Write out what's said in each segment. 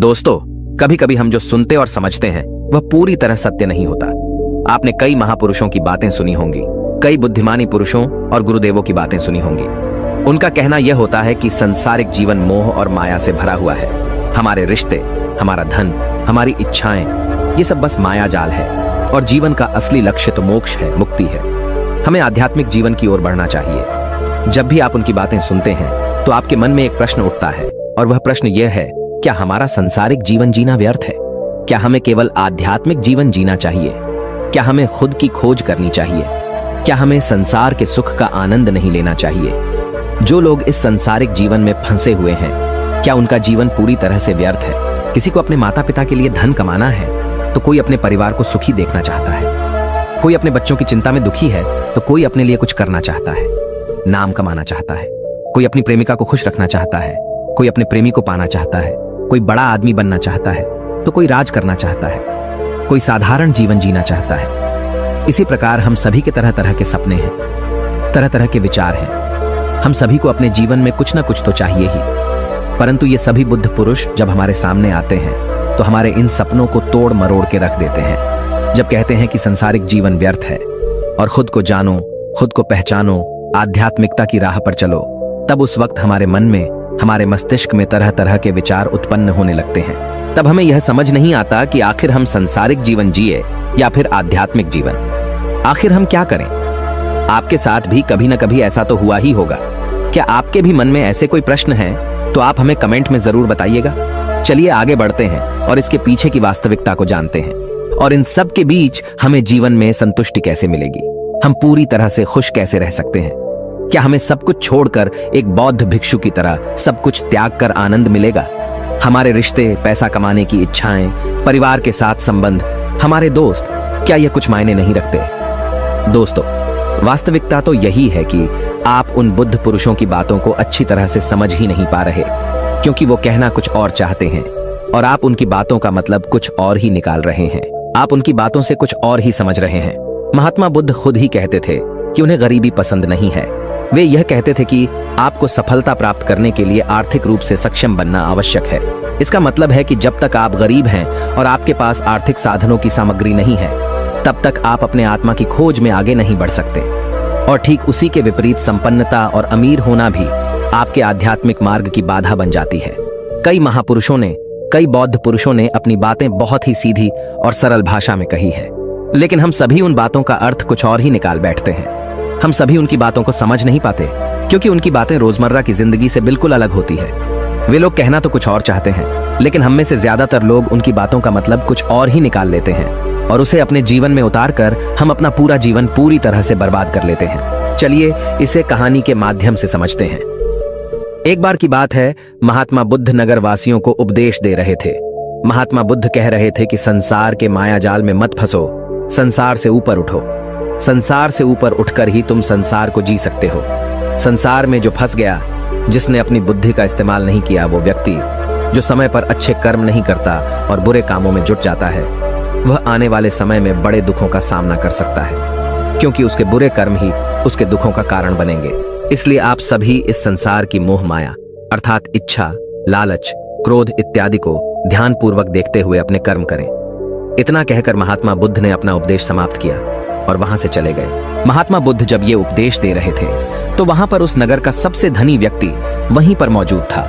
दोस्तों, कभी कभी हम जो सुनते और समझते हैं वह पूरी तरह सत्य नहीं होता। आपने कई महापुरुषों की बातें सुनी होंगी, कई बुद्धिमानी पुरुषों और गुरुदेवों की बातें सुनी होंगी। उनका कहना यह होता है कि सांसारिक जीवन मोह और माया से भरा हुआ है। हमारे रिश्ते, हमारा धन, हमारी इच्छाएं, ये सब बस माया जाल है और जीवन का असली लक्ष्य तो मोक्ष है, मुक्ति है। हमें आध्यात्मिक जीवन की ओर बढ़ना चाहिए। जब भी आप उनकी बातें सुनते हैं तो आपके मन में एक प्रश्न उठता है और वह प्रश्न यह है, क्या हमारा सांसारिक जीवन जीना व्यर्थ है? क्या हमें केवल आध्यात्मिक जीवन जीना चाहिए? क्या हमें खुद की खोज करनी चाहिए? क्या हमें संसार के सुख का आनंद नहीं लेना चाहिए? जो लोग इस सांसारिक जीवन में फंसे हुए हैं, क्या उनका जीवन पूरी तरह से व्यर्थ है? किसी को अपने माता पिता के लिए धन कमाना है तो कोई अपने परिवार को सुखी देखना चाहता है। कोई अपने बच्चों की चिंता में दुखी है तो कोई अपने लिए कुछ करना चाहता है, नाम कमाना चाहता है। कोई अपनी प्रेमिका को खुश रखना चाहता है, कोई अपने प्रेमी को पाना चाहता है। कोई बड़ा आदमी बनना चाहता है तो कोई राज करना चाहता है, कोई साधारण जीवन जीना चाहता है। इसी प्रकार हम सभी के तरह तरह के सपने हैं, तरह तरह के विचार हैं। हम सभी को अपने जीवन में कुछ ना कुछ तो चाहिए ही, परंतु ये सभी बुद्ध पुरुष जब हमारे सामने आते हैं तो हमारे इन सपनों को तोड़ मरोड़ के रख देते हैं। जब कहते हैं कि सांसारिक जीवन व्यर्थ है और खुद को जानो, खुद को पहचानो, आध्यात्मिकता की राह पर चलो, तब उस वक्त हमारे मन में, हमारे मस्तिष्क में तरह तरह के विचार उत्पन्न होने लगते हैं। तब हमें यह समझ नहीं आता कि आखिर हम सांसारिक जीवन जिए या फिर आध्यात्मिक जीवन। आखिर हम क्या करें? आपके साथ भी कभी न कभी ऐसा तो हुआ ही होगा। क्या आपके भी मन में ऐसे कोई प्रश्न हैं तो आप हमें कमेंट में जरूर बताइएगा। चलिए आगे बढ़ते हैं और इसके पीछे की वास्तविकता को जानते हैं, और इन सब के बीच हमें जीवन में संतुष्टि कैसे मिलेगी, हम पूरी तरह से खुश कैसे रह सकते हैं। क्या हमें सब कुछ छोड़कर एक बौद्ध भिक्षु की तरह सब कुछ त्याग कर आनंद मिलेगा? हमारे रिश्ते, पैसा कमाने की इच्छाएं, परिवार के साथ संबंध, हमारे दोस्त, क्या ये कुछ मायने नहीं रखते? दोस्तों, वास्तविकता तो यही है कि आप उन बुद्ध पुरुषों की बातों को अच्छी तरह से समझ ही नहीं पा रहे, क्योंकि वो कहना कुछ और चाहते हैं और आप उनकी बातों का मतलब कुछ और ही निकाल रहे हैं। आप उनकी बातों से कुछ और ही समझ रहे हैं। महात्मा बुद्ध खुद ही कहते थे कि उन्हें गरीबी पसंद नहीं है। वे यह कहते थे कि आपको सफलता प्राप्त करने के लिए आर्थिक रूप से सक्षम बनना आवश्यक है। इसका मतलब है कि जब तक आप गरीब हैं और आपके पास आर्थिक साधनों की सामग्री नहीं है, तब तक आप अपने आत्मा की खोज में आगे नहीं बढ़ सकते। और ठीक उसी के विपरीत संपन्नता और अमीर होना भी आपके आध्यात्मिक मार्ग की बाधा बन जाती है। कई महापुरुषों ने, कई बौद्ध पुरुषों ने अपनी बातें बहुत ही सीधी और सरल भाषा में कही है, लेकिन हम सभी उन बातों का अर्थ कुछ और ही निकाल बैठते हैं। हम सभी उनकी बातों को समझ नहीं पाते, क्योंकि उनकी बातें रोजमर्रा की जिंदगी से बिल्कुल अलग होती है। वे लोग कहना तो कुछ और चाहते हैं, लेकिन हम में से ज्यादातर लोग उनकी बातों का मतलब कुछ और ही निकाल लेते हैं और उसे अपने जीवन में उतार कर हम अपना पूरा जीवन पूरी तरह से बर्बाद कर लेते हैं। चलिए इसे कहानी के माध्यम से समझते हैं। एक बार की बात है, महात्मा बुद्ध नगर वासियों को उपदेश दे रहे थे। महात्मा बुद्ध कह रहे थे कि संसार के माया जाल में मत फंसो, संसार से ऊपर उठो। संसार से ऊपर उठकर ही तुम संसार को जी सकते हो। संसार में जो फंस गया, जिसने अपनी बुद्धि का इस्तेमाल नहीं किया, वो व्यक्ति जो समय पर अच्छे कर्म नहीं करता और बुरे कामों में जुट जाता है, वह आने वाले समय में बड़े दुखों का सामना कर सकता है, क्योंकि उसके बुरे कर्म ही उसके दुखों का कारण बनेंगे। इसलिए आप सभी इस संसार की मोह माया अर्थात इच्छा, लालच, क्रोध इत्यादि को ध्यानपूर्वक देखते हुए अपने कर्म करें। इतना कहकर महात्मा बुद्ध ने अपना उपदेश समाप्त किया और वहां से चले गए। महात्मा बुद्ध जब ये उपदेश दे रहे थे तो वहां पर उस नगर का सबसे धनी व्यक्ति वहीं पर मौजूद था,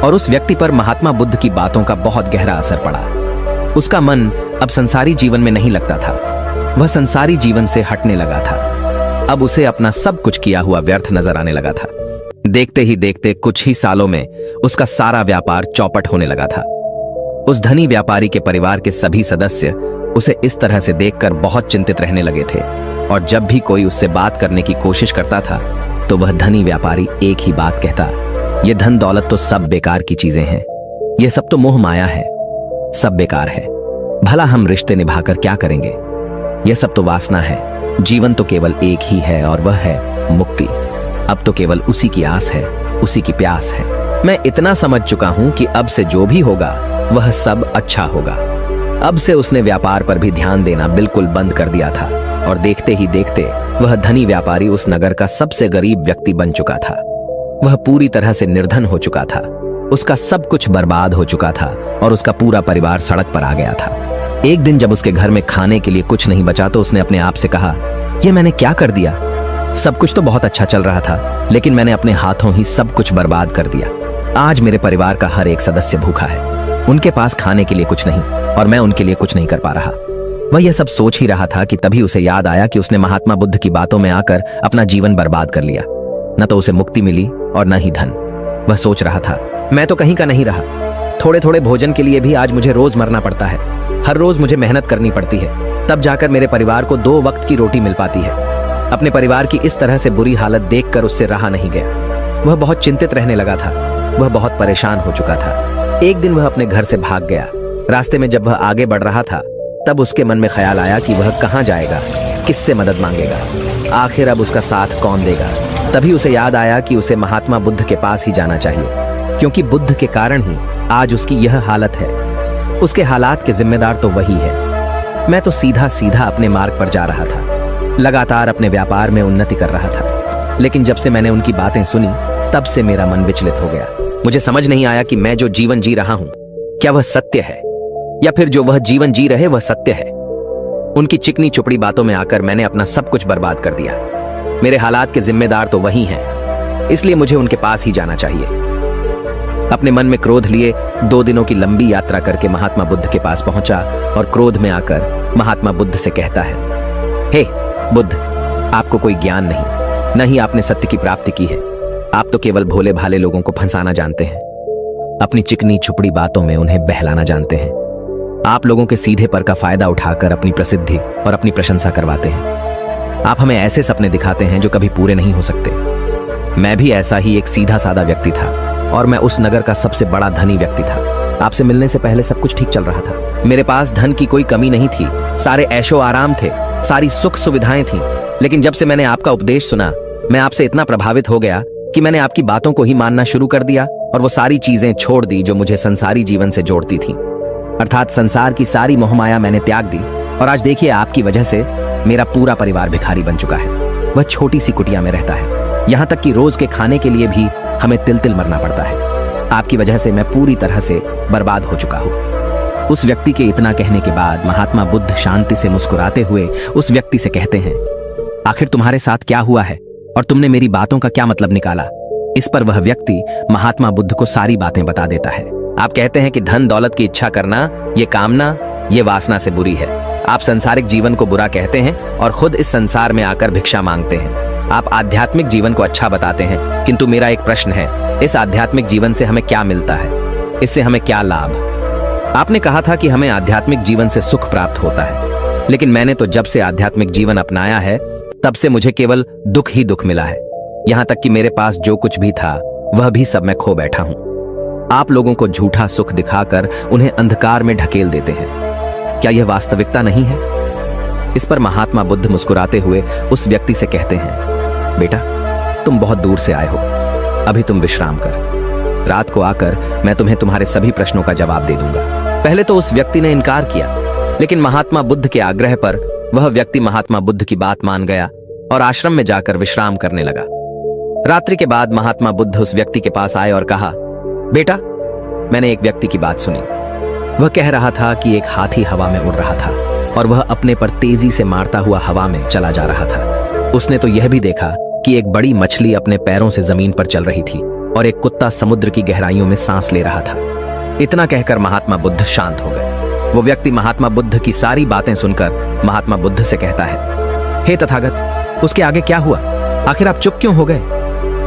और उस व्यक्ति पर महात्मा बुद्ध की बातों का बहुत गहरा असर पड़ा। उसका मन अब संसारी जीवन में नहीं लगता था, वह संसारी जीवन से हटने लगा था। अब उसे अपना सब कुछ किया हुआ व्यर्थ नजर आने लगा था। देखते ही देखते कुछ ही सालों में उसका सारा व्यापार चौपट होने लगा था। उस धनी व्यापारी के परिवार के सभी सदस्य उसे इस तरह से देखकर बहुत चिंतित रहने लगे थे, और जब भी कोई उससे बात करने की कोशिश करता था तो वह धनी व्यापारी एक ही बात कहता, ये धन दौलत तो सब बेकार की चीजें हैं, ये सब तो मोह माया है, सब बेकार है। भला हम रिश्ते निभाकर क्या करेंगे? यह सब तो वासना है। जीवन तो केवल एक ही है और वह है मुक्ति। अब तो केवल उसी की आस है, उसी की प्यास है। मैं इतना समझ चुका हूं कि अब से जो भी होगा वह सब अच्छा होगा। अब से उसने व्यापार पर भी ध्यान देना बिल्कुल बंद कर दिया था, और देखते ही देखते वह धनी व्यापारी उस नगर का सबसे गरीब व्यक्ति बन चुका था। वह पूरी तरह से निर्धन हो चुका था। उसका सब कुछ बर्बाद हो चुका था और उसका पूरा परिवार सड़क पर आ गया था। एक दिन जब उसके घर में खाने के लिए कुछ नहीं बचा तो उसने अपने आप से कहा, यह मैंने क्या कर दिया? सब कुछ तो बहुत अच्छा चल रहा था, लेकिन मैंने अपने हाथों ही सब कुछ बर्बाद कर दिया। आज मेरे परिवार का हर एक सदस्य भूखा है, उनके पास खाने के लिए कुछ नहीं और मैं उनके लिए कुछ नहीं कर पा रहा। वह यह सब सोच ही रहा था कि तभी उसे याद आया कि उसने महात्मा बुद्ध की बातों में आकर अपना जीवन बर्बाद कर लिया। न तो उसे मुक्ति मिली और न ही धन। वह सोच रहा था, मैं तो कहीं का नहीं रहा। थोड़े थोड़े भोजन के लिए भी आज मुझे रोज मरना पड़ता है। हर रोज मुझे मेहनत करनी पड़ती है, तब जाकर मेरे परिवार को 2 वक्त की रोटी मिल पाती है। अपने परिवार की इस तरह से बुरी हालत देखकर उससे रहा नहीं गया। वह बहुत चिंतित रहने लगा था। वह बहुत परेशान हो चुका था। एक दिन वह अपने घर से भाग गया। रास्ते में जब वह आगे बढ़ रहा था तब उसके मन में ख्याल आया कि वह कहाँ जाएगा, किससे मदद मांगेगा, आखिर अब उसका साथ कौन देगा। तभी उसे याद आया कि उसे महात्मा बुद्ध के पास ही जाना चाहिए, क्योंकि बुद्ध के कारण ही आज उसकी यह हालत है। उसके हालात के जिम्मेदार तो वही है। मैं तो सीधा सीधा अपने मार्ग पर जा रहा था, लगातार अपने व्यापार में उन्नति कर रहा था, लेकिन जब से मैंने उनकी बातें सुनी तब से मेरा मन विचलित हो गया। मुझे समझ नहीं आया कि मैं जो जीवन जी रहा हूं क्या वह सत्य है, या फिर जो वह जीवन जी रहे वह सत्य है। उनकी चिकनी चुपड़ी बातों में आकर मैंने अपना सब कुछ बर्बाद कर दिया। मेरे हालात के जिम्मेदार तो वही हैं, इसलिए मुझे उनके पास ही जाना चाहिए। अपने मन में क्रोध लिए 2 दिनों की लंबी यात्रा करके महात्मा बुद्ध के पास पहुंचा और क्रोध में आकर महात्मा बुद्ध से कहता है, हे बुद्ध, आपको कोई ज्ञान नहीं, न ही आपने सत्य की प्राप्ति की है। आप तो केवल भोले भाले लोगों को फंसाना जानते हैं, अपनी चिकनी छुपड़ी बातों में उन्हें बहलाना जानते हैं। आप लोगों के सीधे पर का फायदा उठाकर अपनी प्रसिद्धि और अपनी प्रशंसा करवाते हैं। आप हमें ऐसे सपने दिखाते हैं जो कभी पूरे नहीं हो सकते। मैं भी ऐसा ही एक सीधा साधा व्यक्ति था और मैं उस नगर का सबसे बड़ा धनी व्यक्ति था। आपसे मिलने से पहले सब कुछ ठीक चल रहा था। मेरे पास धन की कोई कमी नहीं थी, सारे ऐशो आराम थे, सारी सुख सुविधाएं थीं। लेकिन जब से मैंने आपका उपदेश सुना, मैं आपसे इतना प्रभावित हो गया कि मैंने आपकी बातों को ही मानना शुरू कर दिया और वो सारी चीजें छोड़ दी जो मुझे संसारी जीवन से जोड़ती थीं। अर्थात संसार की सारी मोहमाया मैंने त्याग दी और आज देखिए आपकी वजह से मेरा पूरा परिवार भिखारी बन चुका है। वह छोटी सी कुटिया में रहता है, यहाँ तक कि रोज के खाने के लिए भी हमें तिल तिल मरना पड़ता है। आपकी वजह से मैं पूरी तरह से बर्बाद हो चुका हूँ। उस व्यक्ति के इतना कहने के बाद महात्मा बुद्ध शांति से मुस्कुराते हुए उस व्यक्ति से कहते हैं, आखिर तुम्हारे साथ क्या हुआ है और तुमने मेरी बातों का क्या मतलब निकाला? इस पर वह व्यक्ति महात्मा बुद्ध को सारी बातें बता देता है। आप कहते हैं कि धन दौलत की इच्छा करना, ये कामना, ये वासना से बुरी है। आप सांसारिक जीवन को बुरा कहते हैं और खुद इस संसार में आकर भिक्षा मांगते हैं। आप आध्यात्मिक जीवन को अच्छा बताते हैं, किंतु मेरा एक प्रश्न है, इस आध्यात्मिक जीवन से हमें क्या मिलता है? इससे हमें क्या लाभ? आपने कहा था कि हमें आध्यात्मिक जीवन से सुख प्राप्त होता है, लेकिन मैंने तो जब से आध्यात्मिक जीवन अपनाया है तब से मुझे केवल दुख ही दुख मिला है। यहाँ तक कि मेरे पास जो कुछ भी था वह भी सब मैं खो बैठा हूँ। आप लोगों को झूठा सुख दिखाकर उन्हें अंधकार में ढकेल देते हैं। क्या यह वास्तविकता नहीं है? इस पर महात्मा बुद्ध मुस्कुराते हुए उस व्यक्ति से कहते हैं, बेटा, तुम बहुत दूर से आए हो, अभी तुम विश्राम कर। रात को आकर मैं तुम्हें तुम्हारे सभी प्रश्नों का जवाब दे दूंगा। पहले तो उस व्यक्ति ने इनकार किया, लेकिन महात्मा बुद्ध के आग्रह पर वह व्यक्ति महात्मा बुद्ध की बात मान गया और आश्रम में जाकर विश्राम करने लगा। रात्रि के बाद महात्मा बुद्ध उस व्यक्ति के पास आए और कहा, बेटा, मैंने एक व्यक्ति की बात सुनी। वह कह रहा था कि एक हाथी हवा में उड़ रहा था और वह अपने पर तेजी से मारता हुआ हवा में चला जा रहा था। उसने तो यह भी देखा कि एक बड़ी मछली अपने पैरों से जमीन पर चल रही थी और एक कुत्ता समुद्र की गहराइयों में सांस ले रहा था। इतना कहकर महात्मा बुद्ध शांत हो गए। वो व्यक्ति महात्मा बुद्ध की सारी बातें सुनकर महात्मा बुद्ध से कहता है, हे तथागत, उसके आगे क्या हुआ? आखिर आप चुप क्यों हो गए?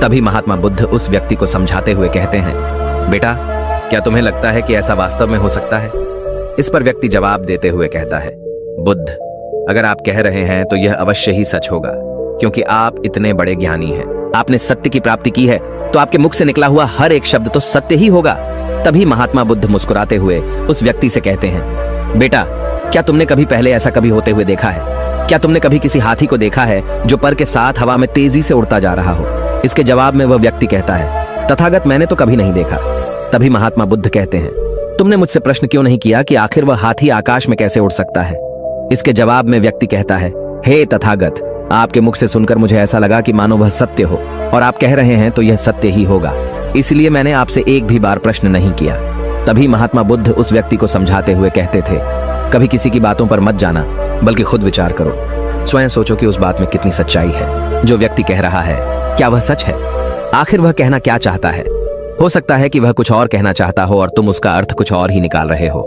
तभी महात्मा बुद्ध उस व्यक्ति को समझाते हुए कहते हैं, बेटा, क्या तुम्हें लगता है कि ऐसा वास्तव में हो सकता है? इस पर व्यक्ति जवाब देते हुए कहता है, बुद्ध, अगर आप कह रहे हैं तो यह अवश्य ही सच होगा, क्योंकि आप इतने बड़े ज्ञानी हैं। आपने सत्य की प्राप्ति की है तो आपके मुख से निकला हुआ हर एक शब्द तो सत्य ही होगा। तभी महात्मा बुद्ध मुस्कुराते हुए उस व्यक्ति से कहते हैं, बेटा, क्या तुमने कभी पहले ऐसा कभी होते हुए देखा है? क्या तुमने कभी किसी हाथी को देखा है जो पर के साथ हवा में तेजी से उड़ता जा रहा हो? इसके जवाब में वह व्यक्ति कहता है, तथागत, मैंने तो कभी नहीं देखा। तभी महात्मा बुद्ध कहते हैं, तुमने मुझसे प्रश्न क्यों नहीं किया कि आखिर वह हाथी आकाश में कैसे उड़ सकता है? इसके जवाब में व्यक्ति कहता है, हे तथागत, आपके मुख से सुनकर मुझे ऐसा लगा कि मानो वह सत्य हो, और आप कह रहे हैं तो यह सत्य ही होगा, इसलिए मैंने आपसे एक भी बार प्रश्न नहीं किया। तभी महात्मा बुद्ध उस व्यक्ति को समझाते हुए कहते थे, कभी किसी की बातों पर मत जाना, बल्कि खुद विचार करो। स्वयं सोचो कि उस बात में कितनी सच्चाई है। जो व्यक्ति कह रहा है, क्या वह सच है? आखिर वह कहना क्या चाहता है? हो सकता है कि वह कुछ और कहना चाहता हो और तुम उसका अर्थ कुछ और ही निकाल रहे हो।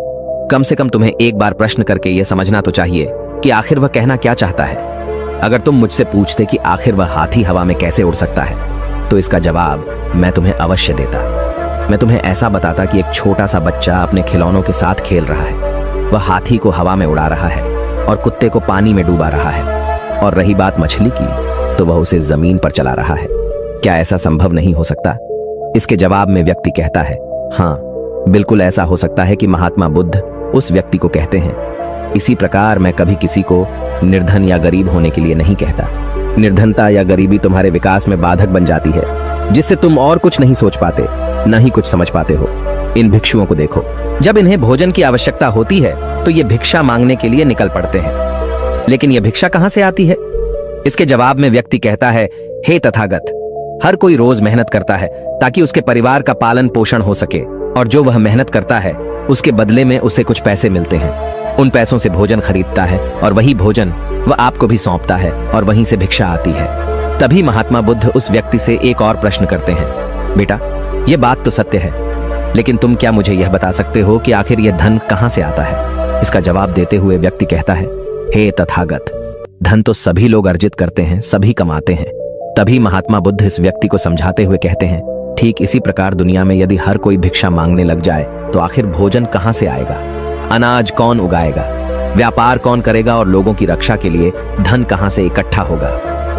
कम से कम तुम्हें एक बार प्रश्न करके यह समझना तो चाहिए कि आखिर वह कहना क्या चाहता है। अगर तुम मुझसे पूछते कि आखिर वह हाथी हवा में कैसे उड़ सकता है, तो इसका जवाब मैं तुम्हें अवश्य देता। मैं तुम्हें ऐसा बताता कि एक छोटा सा बच्चा अपने खिलौनों के साथ खेल रहा है। वह हाथी को हवा में उड़ा रहा है और कुत्ते को पानी में डूबा रहा है। और रही बात मछली की, तो वह उसे जमीन पर चला रहा है। क्या ऐसा संभव नहीं हो सकता? इसके जवाब में व्यक्ति कहता है, हाँ, बिल्कुल ऐसा हो सकता है कि महात्मा बुद्ध उस व्यक्ति को कहते हैं। इसी प्रकार मैं कभी किसी को निर्धन या गरीब होने के लिए नहीं कहता। निर्धनता या गरीबी तुम्हारे विकास में बाधक बन जाती है, जिससे तुम और कुछ नहीं सोच पाते, न ही कुछ समझ पाते हो। इन भिक्षुओं को देखो, जब इन्हें भोजन की आवश्यकता होती है तो ये भिक्षा मांगने के लिए निकल पड़ते हैं। लेकिन यह भिक्षा कहां से आती है? इसके जवाब में व्यक्ति कहता है, हे तथागत, हर कोई रोज मेहनत करता है ताकि उसके परिवार का पालन पोषण हो सके, और जो वह मेहनत करता है उसके बदले में उसे कुछ पैसे मिलते हैं। उन पैसों से भोजन खरीदता है और वही भोजन वह आपको भी सौंपता है, और वहीं से भिक्षा आती है। तभी महात्मा बुद्ध उस व्यक्ति से एक और प्रश्न करते हैं, बेटा, यह बात तो सत्य है, लेकिन तुम क्या मुझे यह बता सकते हो कि आखिर यह धन कहां से आता है? इसका जवाब देते हुए व्यक्ति कहता है, हे तथागत, धन तो सभी लोग अर्जित करते हैं, सभी कमाते हैं। तभी महात्मा बुद्ध इस व्यक्ति को समझाते हुए कहते हैं, ठीक इसी प्रकार दुनिया में यदि हर कोई भिक्षा मांगने लग जाए तो आखिर भोजन कहां से आएगा? अनाज कौन उगाएगा? व्यापार कौन करेगा? और लोगों की रक्षा के लिए धन कहां से इकट्ठा होगा?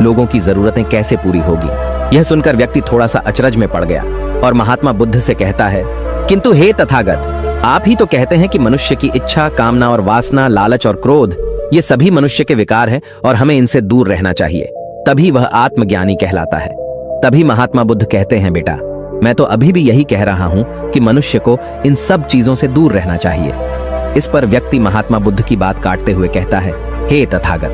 लोगों की जरूरतें कैसे पूरी होगी? यह सुनकर व्यक्ति थोड़ा सा अचरज में पड़ गया और महात्मा बुद्ध से कहता है, किंतु हे तथागत, आप ही तो कहते हैं कि मनुष्य की इच्छा, कामना और वासना, लालच और क्रोध, ये सभी मनुष्य के विकार हैं और हमें इनसे दूर रहना चाहिए, तभी वह आत्मज्ञानी कहलाता है। तभी महात्मा बुद्ध कहते हैं, बेटा, मैं तो अभी भी यही कह रहा हूं कि मनुष्य को इन सब चीजों से दूर रहना चाहिए। इस पर व्यक्ति महात्मा बुद्ध की बात काटते हुए कहता है, हे तथागत,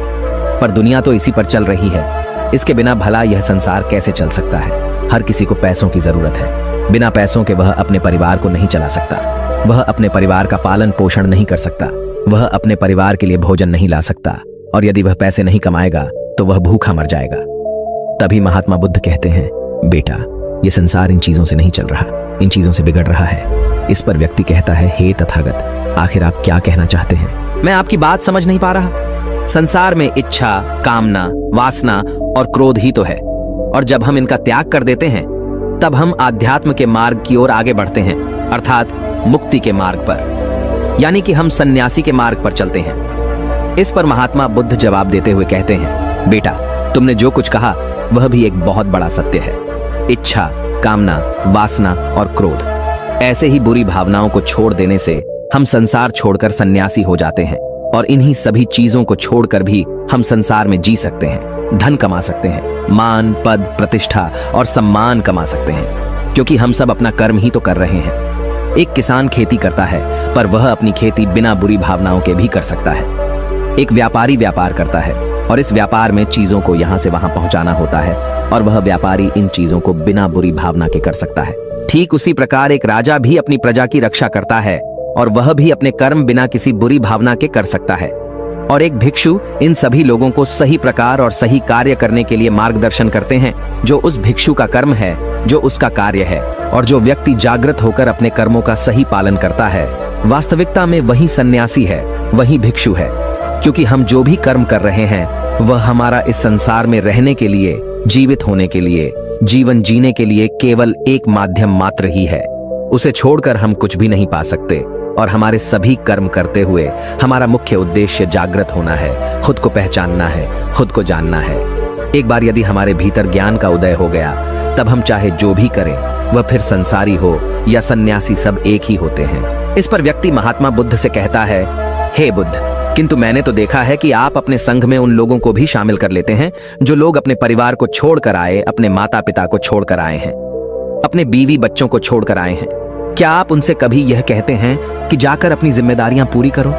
पर दुनिया तो इसी पर चल रही है। इसके बिना भला यह संसार कैसे चल सकता है? हर किसी को पैसों की जरूरत है। बिना पैसों के वह अपने परिवार को नहीं चला सकता। वह अपने परिवार का पालन पोषण नहीं कर सकता। वह अपने परिवार के लिए भोजन नहीं ला सकता, और यदि वह पैसे नहीं कमाएगा तो वह भूखा मर जाएगा। तभी महात्मा बुद्ध कहते हैं, बेटा, यह संसार इन चीजों से नहीं चल रहा, इन चीजों से बिगड़ रहा है। इस पर व्यक्ति कहता है, हे तथागत, आखिर आप क्या कहना चाहते हैं? मैं आपकी बात समझ नहीं पा रहा। संसार में इच्छा, कामना, वासना और क्रोध ही तो है, और जब हम इनका त्याग कर देते हैं तब हम आध्यात्म के मार्ग की ओर आगे बढ़ते हैं, अर्थात मुक्ति के मार्ग पर, यानी कि हम सन्यासी के मार्ग पर चलते हैं। इस पर महात्मा बुद्ध जवाब देते हुए कहते हैं, बेटा, तुमने जो कुछ कहा वह भी एक बहुत बड़ा सत्य है। इच्छा, कामना, वासना और क्रोध, ऐसे ही बुरी भावनाओं को छोड़ देने से हम संसार छोड़कर सन्यासी हो जाते हैं, और इन्हीं सभी चीजों को छोड़कर भी हम संसार में जी सकते हैं, धन कमा सकते हैं, मान, पद, प्रतिष्ठा और सम्मान कमा सकते हैं, क्योंकि हम सब अपना कर्म ही तो कर रहे हैं। एक किसान खेती करता है, पर वह अपनी खेती बिना बुरी भावनाओं के भी कर सकता है। एक व्यापारी व्यापार करता है, और इस व्यापार में चीजों को यहां से वहां पहुंचाना होता है, और वह व्यापारी इन चीजों को बिना बुरी भावना के कर सकता है। ठीक उसी प्रकार एक राजा भी अपनी प्रजा की रक्षा करता है, और वह भी अपने कर्म बिना किसी बुरी भावना के कर सकता है। और एक भिक्षु इन सभी लोगों को सही प्रकार और सही कार्य करने के लिए मार्गदर्शन करते हैं, जो उस भिक्षु का कर्म है, जो उसका कार्य है। और जो व्यक्ति जागृत होकर अपने कर्मों का सही पालन करता है, वास्तविकता में वही सन्यासी है, वही भिक्षु है, क्योंकि हम जो भी कर्म कर रहे हैं वह हमारा इस संसार में रहने के लिए, जीवित होने के लिए, जीवन जीने के लिए केवल एक माध्यम मात्र ही है। उसे छोड़कर हम कुछ भी नहीं पा सकते, और हमारे सभी कर्म करते हुए हमारा मुख्य उद्देश्य जागृत होना है, खुद को पहचानना है, खुद को जानना है। एक बार यदि हमारे भीतर ज्ञान का उदय हो गया, तब हम चाहे जो भी करें, वह फिर संसारी हो या सन्यासी, सब एक ही होते हैं। इस पर व्यक्ति महात्मा बुद्ध से कहता है, हे बुद्ध, किंतु मैंने तो देखा है कि आप अपने संघ में उन लोगों को भी शामिल कर लेते हैं जो लोग अपने परिवार को छोड़कर आए, अपने माता पिता को छोड़कर आए हैं, अपने बीवी बच्चों को छोड़कर आए हैं। क्या आप उनसे कभी यह कहते हैं कि जाकर अपनी जिम्मेदारियां पूरी करो?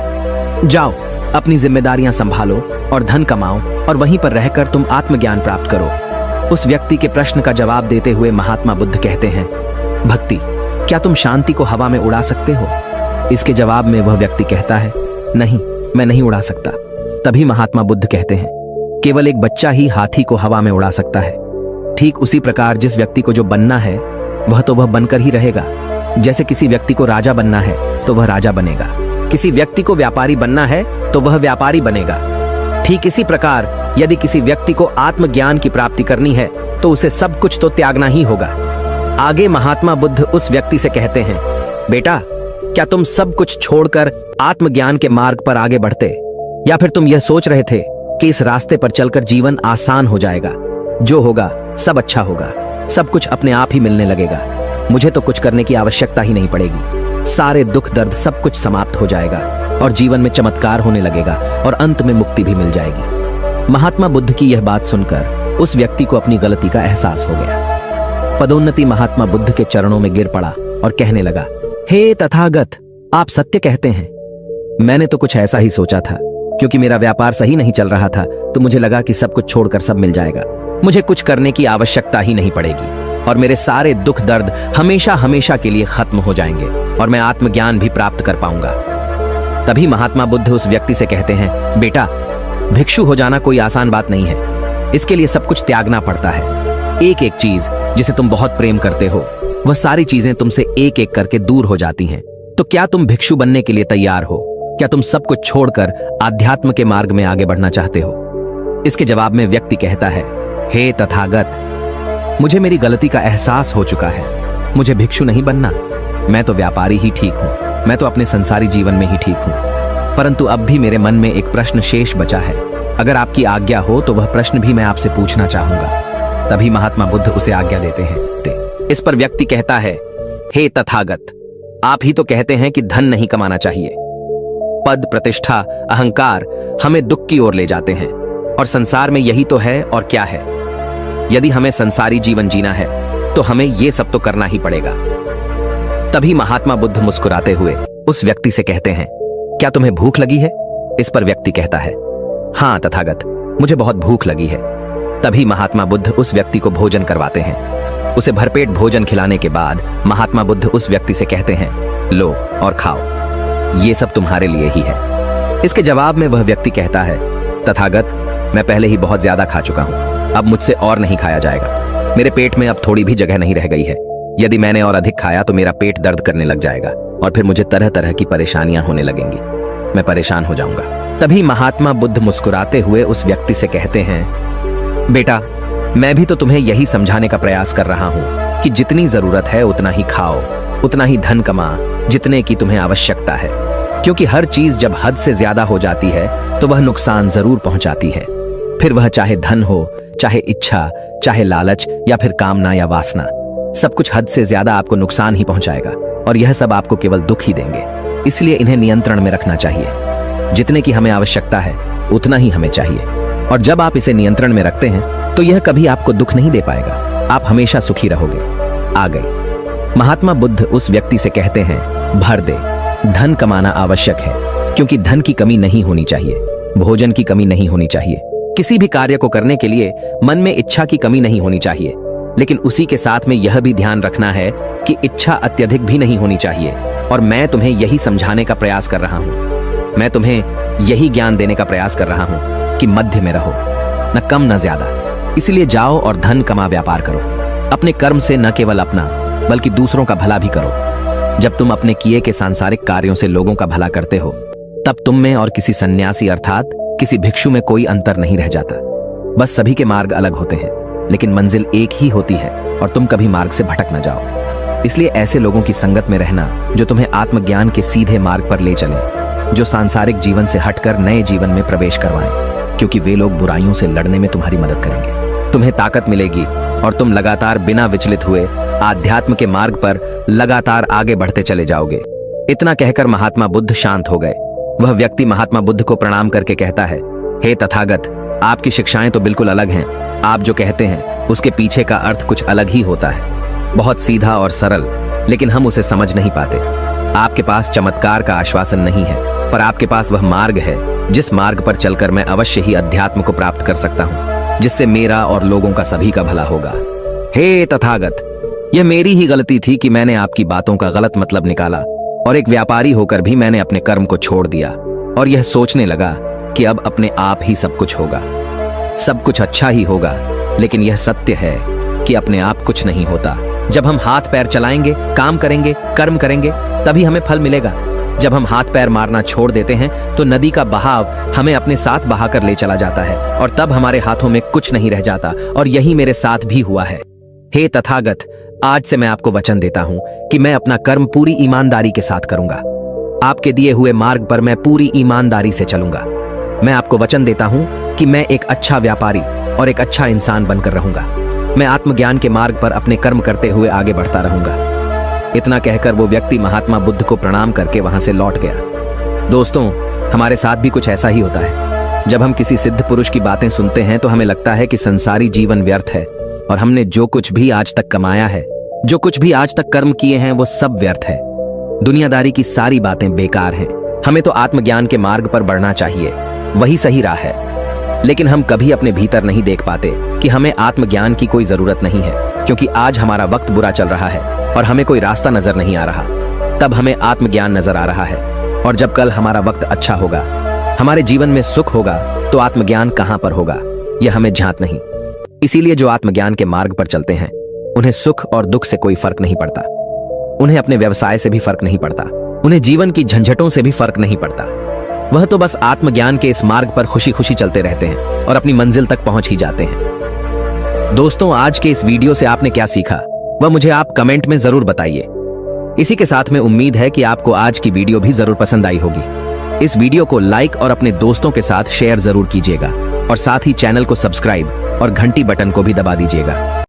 जाओ, अपनी जिम्मेदारियां संभालो और धन कमाओ, और वहीं पर रहकर तुम आत्मज्ञान प्राप्त करो। उस व्यक्ति के प्रश्न का जवाब देते हुए महात्मा बुद्ध कहते हैं, भक्ति, क्या तुम शांति को हवा में उड़ा सकते हो? इसके जवाब में वह व्यक्ति कहता है, नहीं, मैं नहीं उड़ा सकता। तभी महात्मा बुद्ध कहते हैं, केवल एक बच्चा ही हाथी को हवा में उड़ा सकता है। ठीक उसी प्रकार जिस व्यक्ति को जो बनना है वह तो वह बनकर ही रहेगा। जैसे किसी व्यक्ति को राजा बनना है तो वह राजा बनेगा, किसी व्यक्ति को व्यापारी बनना है तो वह व्यापारी बनेगा। ठीक इसी प्रकार यदि किसी व्यक्ति को आत्मज्ञान की प्राप्ति करनी है तो उसे सब कुछ तो त्यागना ही होगा। आगे महात्मा बुद्ध उस व्यक्ति से कहते हैं, बेटा, क्या तुम सब कुछ छोड़कर आत्मज्ञान के मार्ग पर आगे बढ़ते, या फिर तुम यह सोच रहे थे कि इस रास्ते पर चलकर जीवन आसान हो जाएगा, जो होगा सब अच्छा होगा, सब कुछ अपने आप ही मिलने लगेगा, मुझे तो कुछ करने की आवश्यकता ही नहीं पड़ेगी, सारे दुख दर्द सब कुछ समाप्त हो जाएगा और जीवन में चमत्कार होने लगेगा और अंत में मुक्ति भी मिल जाएगी। महात्मा बुद्ध की यह बात सुनकर उस व्यक्ति को अपनी गलती का एहसास हो गया। पदोन्नति महात्मा बुद्ध के चरणों में गिर पड़ा और कहने लगा, हे तथागत, आप सत्य कहते हैं। मैंने तो कुछ ऐसा ही सोचा था, क्योंकि मेरा व्यापार सही नहीं चल रहा था तो मुझे लगा कि सब कुछ छोड़कर सब मिल जाएगा, मुझे कुछ करने की आवश्यकता ही नहीं पड़ेगी और मेरे सारे दुख दर्द हमेशा हमेशा के लिए खत्म हो जाएंगे और मैं आत्मज्ञान भी प्राप्त कर पाऊंगा। तभी महात्मा बुद्ध उस व्यक्ति से कहते हैं, बेटा, भिक्षु हो जाना कोई आसान बात नहीं है, इसके लिए सब कुछ त्यागना पड़ता है। एक एक चीज जिसे तुम बहुत प्रेम करते हो वह सारी चीजें तुमसे एक एक करके दूर हो जाती हैं। तो क्या तुम भिक्षु बनने के लिए तैयार हो? क्या तुम सब कुछ छोड़कर आध्यात्म के मार्ग में आगे बढ़ना चाहते हो? इसके जवाब में व्यक्ति कहता है, हे तथागत, मुझे मेरी गलती का एहसास हो चुका है, मुझे भिक्षु नहीं बनना, मैं तो व्यापारी ही ठीक हूं, मैं तो अपने संसारी जीवन में ही ठीक हूं। परंतु अब भी मेरे मन में एक प्रश्न शेष बचा है, अगर आपकी आज्ञा हो तो वह प्रश्न भी मैं आपसे पूछना चाहूंगा। तभी महात्मा बुद्ध उसे आज्ञा देते हैं। इस पर व्यक्ति कहता है, हे तथागत, आप ही तो कहते हैं कि धन नहीं कमाना चाहिए, पद, प्रतिष्ठा, अहंकार हमें दुख की ओर ले जाते हैं और संसार में यही तो है और क्या है। यदि हमें संसारी जीवन जीना है तो हमें यह सब तो करना ही पड़ेगा। तभी महात्मा बुद्ध मुस्कुराते हुए उस व्यक्ति से कहते हैं, क्या तुम्हें भूख लगी है? इस पर व्यक्ति कहता है, हाँ तथागत, मुझे बहुत भूख लगी है। तभी महात्मा बुद्ध उस व्यक्ति को भोजन करवाते हैं। उसे भरपेट भोजन खिलाने के बाद महात्मा बुद्ध उस व्यक्ति से कहते हैं, लो और खाओ, ये सब तुम्हारे लिए ही है। इसके जवाब में वह व्यक्ति कहता है, तथागत, मैं पहले ही बहुत ज्यादा खा चुका हूं, अब मुझसे और नहीं खाया जाएगा, मेरे पेट में अब थोड़ी भी जगह नहीं रह गई है, यदि मैंने और अधिक खाया तो मेरा पेट दर्द करने लग जाएगा और फिर मुझे तरह तरह की परेशानियां होने लगेंगी, मैं परेशान हो जाऊंगा। तभी महात्मा बुद्ध मुस्कुराते हुए उस व्यक्ति से कहते हैं, बेटा, मैं भी तो तुम्हें यही समझाने का प्रयास कर रहा हूं कि जितनी जरूरत है उतना ही खाओ, उतना ही धन कमा जितने की तुम्हें आवश्यकता है, क्योंकि हर चीज जब हद से ज्यादा हो जाती है तो वह नुकसान जरूर पहुंचाती है। फिर वह चाहे धन हो, चाहे इच्छा, चाहे लालच या फिर कामना या वासना, सब कुछ हद से ज्यादा आपको नुकसान ही पहुंचाएगा और यह सब आपको केवल दुख ही देंगे। इसलिए इन्हें नियंत्रण में रखना चाहिए। जितने की हमें आवश्यकता है उतना ही हमें चाहिए, और जब आप इसे नियंत्रण में रखते हैं तो यह कभी आपको दुख नहीं दे पाएगा, आप हमेशा सुखी रहोगे। आ गई। महात्मा बुद्ध उस व्यक्ति से कहते हैं, भर दे, धन कमाना आवश्यक है, क्योंकि धन की कमी नहीं होनी चाहिए, भोजन की कमी नहीं होनी चाहिए, किसी भी कार्य को करने के लिए मन में इच्छा की कमी नहीं होनी चाहिए, लेकिन उसी के साथ में यह भी ध्यान रखना है कि इच्छा अत्यधिक भी नहीं होनी चाहिए। और मैं तुम्हें यही समझाने का प्रयास कर रहा हूं, मैं तुम्हें यही ज्ञान देने का प्रयास कर रहा हूं कि मध्य में रहो, न कम न ज्यादा। इसलिए जाओ और धन कमा व्यापार करो, अपने कर्म से न केवल अपना बल्कि दूसरों का भला भी करो। जब तुम अपने किए के सांसारिक कार्यों से लोगों का भला करते हो तब तुम में और किसी सन्यासी अर्थात किसी भिक्षु में कोई अंतर नहीं रह जाता। बस सभी के मार्ग अलग होते हैं, लेकिन मंजिल एक ही होती है और तुम कभी मार्ग से भटक न जाओ। इसलिए ऐसे लोगों की संगत में रहना जो तुम्हें आत्मज्ञान के सीधे मार्ग पर ले चले, जो सांसारिक जीवन से हटकर नए जीवन में प्रवेश करवाएं, क्योंकि वे लोग बुराइयों से लड़ने में तुम्हारी मदद करेंगे। तुम्हें ताकत मिलेगी और तुम लगातार बिना विचलित हुए आध्यात्म के मार्ग पर लगातार आगे बढ़ते चले जाओगे। इतना कहकर महात्मा बुद्ध शांत हो गए। वह व्यक्ति महात्मा बुद्ध को प्रणाम करके कहता है, हे तथागत, आपकी शिक्षाएं तो बिल्कुल अलग हैं। आप जो कहते हैं उसके पीछे का अर्थ कुछ अलग ही होता है, बहुत सीधा और सरल, लेकिन हम उसे समझ नहीं पाते। आपके पास चमत्कार का आश्वासन नहीं है, पर आपके पास वह मार्ग है जिस मार्ग पर चलकर मैं अवश्य ही अध्यात्म को प्राप्त कर सकता हूँ, जिससे मेरा और लोगों का सभी का भला होगा। हे तथागत, यह मेरी ही गलती थी कि मैंने आपकी बातों का गलत मतलब निकाला और एक व्यापारी होकर भी मैंने अपने कर्म को छोड़ दिया और यह सोचने लगा कि अब अपने आप ही सब कुछ होगा, सब कुछ अच्छा ही होगा। लेकिन यह सत्य है कि अपने आप कुछ नहीं होता। जब हम हाथ पैर चलाएंगे, काम करेंगे, कर्म करेंगे, तभी हमें फल मिलेगा। जब हम हाथ पैर मारना छोड़ देते हैं तो नदी का बहाव हमें अपने साथ बहाकर ले चला जाता है और तब हमारे हाथों में कुछ नहीं रह जाता। और यही मेरे साथ भी हुआ है। हे तथागत, आज से मैं आपको वचन देता हूं कि मैं अपना कर्म पूरी ईमानदारी के साथ करूंगा। आपके दिए हुए मार्ग पर मैं पूरी ईमानदारी से चलूंगा। मैं आपको वचन देता हूं कि मैं एक अच्छा व्यापारी और एक अच्छा इंसान बनकर रहूंगा। मैं आत्मज्ञान के मार्ग पर अपने कर्म करते हुए आगे बढ़ता रहूंगा। इतना कहकर वो व्यक्ति महात्मा बुद्ध को प्रणाम करके वहां से लौट गया। दोस्तों, हमारे साथ भी कुछ ऐसा ही होता है। जब हम किसी सिद्ध पुरुष की बातें सुनते हैं तो हमें लगता है कि संसारी जीवन व्यर्थ है और हमने जो कुछ भी आज तक कमाया है, जो कुछ भी आज तक कर्म किए हैं, वो सब व्यर्थ है। दुनियादारी की सारी बातें बेकार हैं। हमें तो आत्मज्ञान के मार्ग पर बढ़ना चाहिए, वही सही राह है। लेकिन हम कभी अपने भीतर नहीं देख पाते कि हमें आत्मज्ञान की कोई जरूरत नहीं है, क्योंकि आज हमारा वक्त बुरा चल रहा है और हमें कोई रास्ता नजर नहीं आ रहा। तब हमें आत्मज्ञान नजर आ रहा है। और जब कल हमारा वक्त अच्छा होगा, हमारे जीवन में सुख होगा, तो आत्मज्ञान कहां पर होगा, यह हमें झांत नहीं। इसीलिए जो आत्मज्ञान के मार्ग पर चलते हैं, उन्हें सुख और दुख से कोई फर्क नहीं पड़ता। उन्हें अपने व्यवसाय से भी फर्क नहीं पड़ता। उन्हें जीवन की झंझटों से भी फर्क नहीं पड़ता। वह तो बस आत्मज्ञान के इस मार्ग पर खुशी खुशी चलते रहते हैं और अपनी मंजिल तक पहुंच ही जाते हैं। दोस्तों, आज के इस वीडियो से आपने क्या सीखा, वह मुझे आप कमेंट में जरूर बताइए। इसी के साथ में उम्मीद है कि आपको आज की वीडियो भी जरूर पसंद आई होगी। इस वीडियो को लाइक और अपने दोस्तों के साथ शेयर जरूर कीजिएगा और साथ ही चैनल को सब्सक्राइब और घंटी बटन को भी दबा दीजिएगा।